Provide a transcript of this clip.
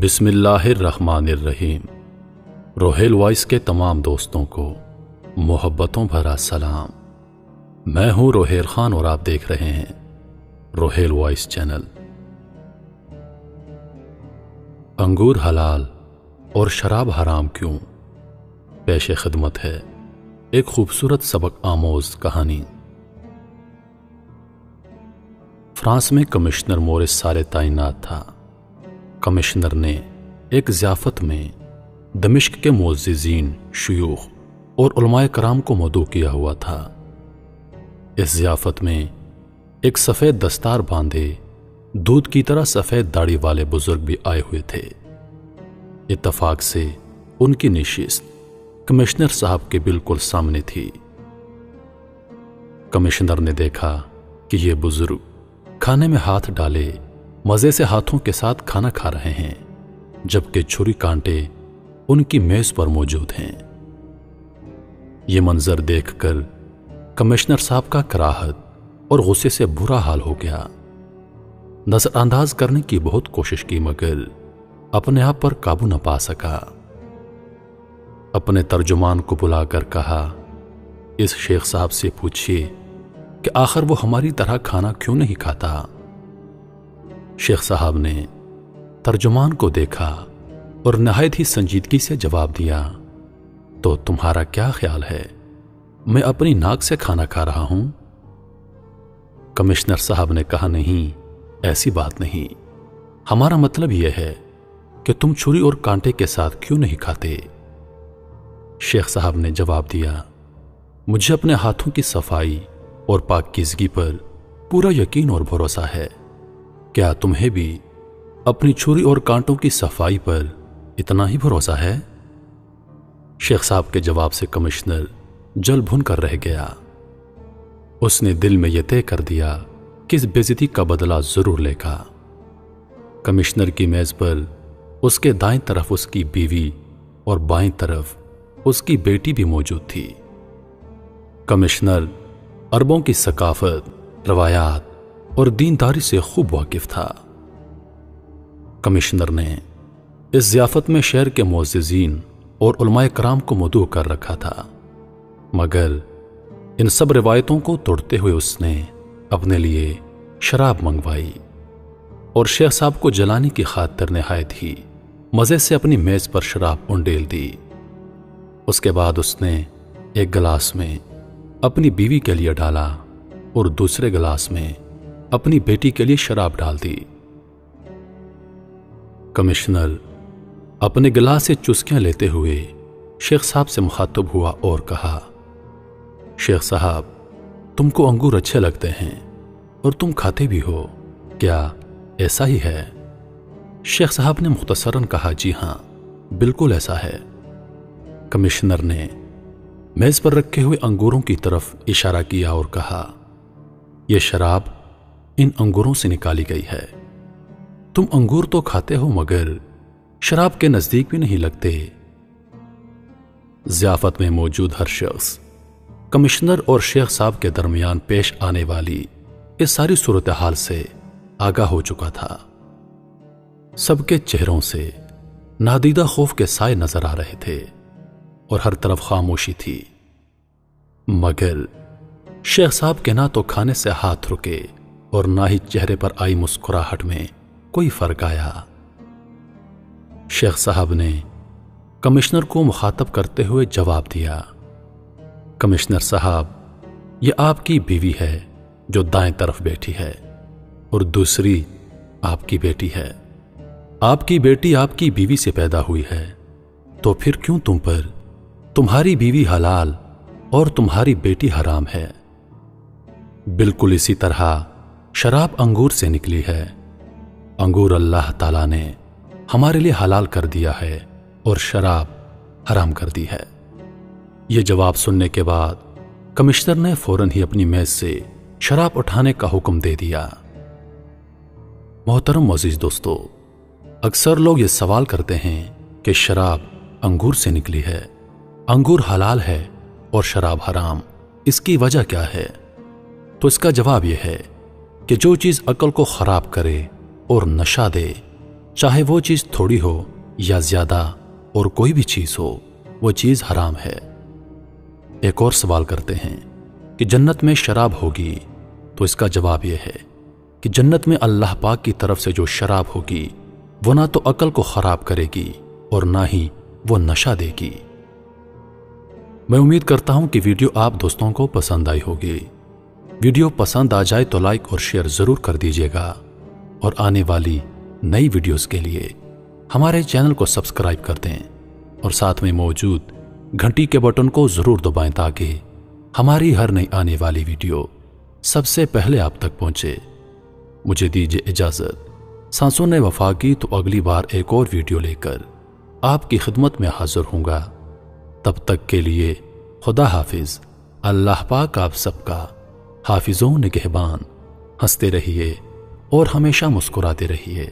بسم اللہ الرحمن الرحیم۔ روہیل وائس کے تمام دوستوں کو محبتوں بھرا سلام۔ میں ہوں روہیل خان اور آپ دیکھ رہے ہیں روہیل وائس چینل۔ انگور حلال اور شراب حرام کیوں؟ پیش خدمت ہے ایک خوبصورت سبق آموز کہانی۔ فرانس میں کمشنر مورس سارے تعینات تھا۔ کمشنر نے ایک ضیافت میں دمشق کے معززین، شیوخ اور علماء کرام کو مدعو کیا ہوا تھا۔ اس ضیافت میں ایک سفید دستار باندھے دودھ کی طرح سفید داڑھی والے بزرگ بھی آئے ہوئے تھے۔ اتفاق سے ان کی نشست کمشنر صاحب کے بالکل سامنے تھی۔ کمشنر نے دیکھا کہ یہ بزرگ کھانے میں ہاتھ ڈالے مزے سے ہاتھوں کے ساتھ کھانا کھا رہے ہیں، جبکہ چھری کانٹے ان کی میز پر موجود ہیں۔ یہ منظر دیکھ کر کمشنر صاحب کا کراہت اور غصے سے برا حال ہو گیا۔ نظر انداز کرنے کی بہت کوشش کی مگر اپنے آپ پر قابو نہ پا سکا۔ اپنے ترجمان کو بلا کر کہا، اس شیخ صاحب سے پوچھیے کہ آخر وہ ہماری طرح کھانا کیوں نہیں کھاتا؟ شیخ صاحب نے ترجمان کو دیکھا اور نہایت ہی سنجیدگی سے جواب دیا، تو تمہارا کیا خیال ہے میں اپنی ناک سے کھانا کھا رہا ہوں؟ کمشنر صاحب نے کہا، نہیں، ایسی بات نہیں، ہمارا مطلب یہ ہے کہ تم چھری اور کانٹے کے ساتھ کیوں نہیں کھاتے؟ شیخ صاحب نے جواب دیا، مجھے اپنے ہاتھوں کی صفائی اور پاکیزگی پر پورا یقین اور بھروسہ ہے۔ کیا تمہیں بھی اپنی چھری اور کانٹوں کی صفائی پر اتنا ہی بھروسہ ہے؟ شیخ صاحب کے جواب سے کمشنر جل بھن کر رہ گیا۔ اس نے دل میں یہ طے کر دیا کہ اس بے عزتی کا بدلہ ضرور لے گا۔ کمشنر کی میز پر اس کے دائیں طرف اس کی بیوی اور بائیں طرف اس کی بیٹی بھی موجود تھی۔ کمشنر عربوں کی ثقافت، روایات اور دینداری سے خوب واقف تھا۔ کمشنر نے اس ضیافت میں شہر کے معززین اور علماء کرام کو مدعو کر رکھا تھا، مگر ان سب روایتوں کو توڑتے ہوئے اس نے اپنے لیے شراب منگوائی اور شیخ صاحب کو جلانے کی خاطر نہایت ہی مزے سے اپنی میز پر شراب انڈیل دی۔ اس کے بعد اس نے ایک گلاس میں اپنی بیوی کے لیے ڈالا اور دوسرے گلاس میں اپنی بیٹی کے لیے شراب ڈال دی۔ کمشنر اپنے گلاس سے چسکیاں لیتے ہوئے شیخ صاحب سے مخاطب ہوا اور کہا، شیخ صاحب، تم کو انگور اچھے لگتے ہیں اور تم کھاتے بھی ہو، کیا ایسا ہی ہے؟ شیخ صاحب نے مختصراً کہا، جی ہاں، بالکل ایسا ہے۔ کمشنر نے میز پر رکھے ہوئے انگوروں کی طرف اشارہ کیا اور کہا، یہ شراب ان انگوروں سے نکالی گئی ہے۔ تم انگور تو کھاتے ہو مگر شراب کے نزدیک بھی نہیں لگتے۔ ضیافت میں موجود ہر شخص کمشنر اور شیخ صاحب کے درمیان پیش آنے والی اس ساری صورتحال سے آگاہ ہو چکا تھا۔ سب کے چہروں سے نادیدہ خوف کے سائے نظر آ رہے تھے اور ہر طرف خاموشی تھی، مگر شیخ صاحب کے نہ تو کھانے سے ہاتھ رکے اور نہ ہی چہرے پر آئی مسکراہٹ میں کوئی فرق آیا۔ شیخ صاحب نے کمشنر کو مخاطب کرتے ہوئے جواب دیا، کمشنر صاحب، یہ آپ کی بیوی ہے جو دائیں طرف بیٹھی ہے اور دوسری آپ کی بیٹی ہے۔ آپ کی بیٹی آپ کی بیوی سے پیدا ہوئی ہے، تو پھر کیوں تم پر تمہاری بیوی حلال اور تمہاری بیٹی حرام ہے؟ بالکل اسی طرح شراب انگور سے نکلی ہے۔ انگور اللہ تعالیٰ نے ہمارے لیے حلال کر دیا ہے اور شراب حرام کر دی ہے۔ یہ جواب سننے کے بعد کمشنر نے فوراً ہی اپنی میز سے شراب اٹھانے کا حکم دے دیا۔ محترم معزز دوستو، اکثر لوگ یہ سوال کرتے ہیں کہ شراب انگور سے نکلی ہے، انگور حلال ہے اور شراب حرام، اس کی وجہ کیا ہے؟ تو اس کا جواب یہ ہے کہ جو چیز عقل کو خراب کرے اور نشہ دے چاہے وہ چیز تھوڑی ہو یا زیادہ اور کوئی بھی چیز ہو، وہ چیز حرام ہے۔ ایک اور سوال کرتے ہیں کہ جنت میں شراب ہوگی، تو اس کا جواب یہ ہے کہ جنت میں اللہ پاک کی طرف سے جو شراب ہوگی وہ نہ تو عقل کو خراب کرے گی اور نہ ہی وہ نشہ دے گی۔ میں امید کرتا ہوں کہ ویڈیو آپ دوستوں کو پسند آئی ہوگی۔ ویڈیو پسند آ جائے تو لائک اور شیئر ضرور کر دیجیے گا، اور آنے والی نئی ویڈیوز کے لیے ہمارے چینل کو سبسکرائب کر دیں اور ساتھ میں موجود گھنٹی کے بٹن کو ضرور دبائیں تاکہ ہماری ہر نئی آنے والی ویڈیو سب سے پہلے آپ تک پہنچے۔ مجھے دیجیے اجازت، سانسوں نے وفا کی تو اگلی بار ایک اور ویڈیو لے کر آپ کی خدمت میں حاضر ہوں گا۔ تب تک کے لیے خدا حافظ۔ اللہ پاک آپ سب کا حافظ و نگہبان۔ ہنستے رہیے اور ہمیشہ مسکراتے رہیے۔